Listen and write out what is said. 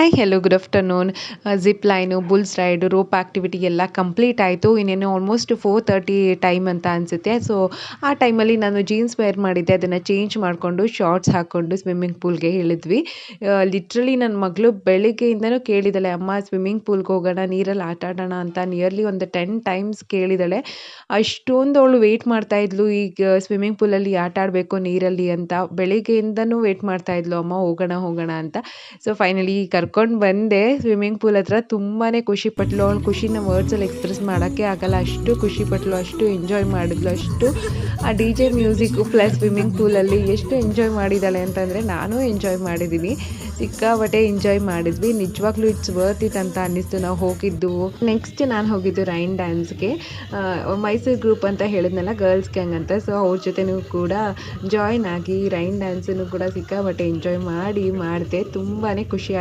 Hi hello good afternoon. Zip line, Bulls raid, rope activity ಎಲ್ಲ complete ಆಯಿತು. ಇನ್ನೇನು almost 4:30 time ಅಂತ ಅನಿಸುತ್ತೆ. ಸೊ ಆ ಟೈಮಲ್ಲಿ ನಾನು ಜೀನ್ಸ್ ವೇರ್ ಮಾಡಿದ್ದೆ, ಅದನ್ನು ಚೇಂಜ್ ಮಾಡಿಕೊಂಡು ಶಾರ್ಟ್ಸ್ ಹಾಕ್ಕೊಂಡು ಸ್ವಿಮ್ಮಿಂಗ್ ಪೂಲ್ಗೆ ಇಳಿದ್ವಿ. ಲಿಟ್ರಲಿ ನನ್ನ ಮಗಳು ಬೆಳಿಗ್ಗೆಯಿಂದನೂ ಕೇಳಿದ್ದಾಳೆ, ಅಮ್ಮ ಸ್ವಿಮ್ಮಿಂಗ್ ಪೂಲ್ಗೆ ಹೋಗೋಣ, ನೀರಲ್ಲಿ ಆಟ ಆಡೋಣ ಅಂತ ನಿಯರ್ಲಿ ಒಂದು 10 ಟೈಮ್ಸ್ ಕೇಳಿದ್ದಾಳೆ. ಅಷ್ಟೊಂದು ಅವಳು ವೆಯ್ಟ್ ಮಾಡ್ತಾಯಿದ್ಲು, ಈಗ ಸ್ವಿಮ್ಮಿಂಗ್ ಪೂಲಲ್ಲಿ ಆಟ ಆಡಬೇಕು ನೀರಲ್ಲಿ ಅಂತ. ಬೆಳಿಗ್ಗೆಯಿಂದನೂ ವೆಯ್ಟ್ ಮಾಡ್ತಾಯಿದ್ಲು, ಅಮ್ಮ ಹೋಗೋಣ ಹೋಗೋಣ ಅಂತ. ಸೊ ಫೈನಲಿ ಕರ್ಕೊಂಡು ಬಂದೆ ಸ್ವಿಮ್ಮಿಂಗ್ ಪೂಲ್ ಹತ್ರ. ತುಂಬಾ ಖುಷಿಪಟ್ಲು. ಅವಳು ಖುಷಿನ ವರ್ಡ್ಸಲ್ಲಿ ಎಕ್ಸ್ಪ್ರೆಸ್ ಮಾಡೋಕ್ಕೆ ಆಗಲ್ಲ, ಅಷ್ಟು ಖುಷಿಪಟ್ಲು, ಅಷ್ಟು ಎಂಜಾಯ್ ಮಾಡಿದ್ಲು. ಅಷ್ಟು ಆ D J music plus swimming ಪೂಲಲ್ಲಿ ಎಷ್ಟು ಎಂಜಾಯ್ ಮಾಡಿದ್ದಾಳೆ ಅಂತಂದರೆ ನಾನು ಎಂಜಾಯ್ ಮಾಡಿದ್ದೀನಿ. ಸಿಕ್ಕಾಪಟ್ಟೆ ಎಂಜಾಯ್ ಮಾಡಿದ್ವಿ. ನಿಜವಾಗ್ಲೂ ಇಟ್ಸ್ ವರ್ತ್ ಇಟ್ ಅಂತ ಅನ್ನಿಸ್ತು ನಾವು ಹೋಗಿದ್ದು. ನೆಕ್ಸ್ಟ್ ನಾನು ಹೋಗಿದ್ದು ರೈನ್ ಡ್ಯಾನ್ಸ್ಗೆ. ಮೈಸೂರು ಗ್ರೂಪ್ ಅಂತ ಹೇಳಿದ್ನಲ್ಲ, ಗರ್ಲ್ಸ್ ಗ್ಯಾಂಗ್ ಅಂತ. ಸೊ ಅವ್ರ ಜೊತೆನೂ ಕೂಡ ಜಾಯ್ನ್ ಆಗಿ ರೈನ್ ಡ್ಯಾನ್ಸನ್ನು ಕೂಡ ಸಿಕ್ಕಾಪಟ್ಟೆ ಎಂಜಾಯ್ ಮಾಡಿದೆ. ತುಂಬಾ ಖುಷಿ ಆಯಿತು.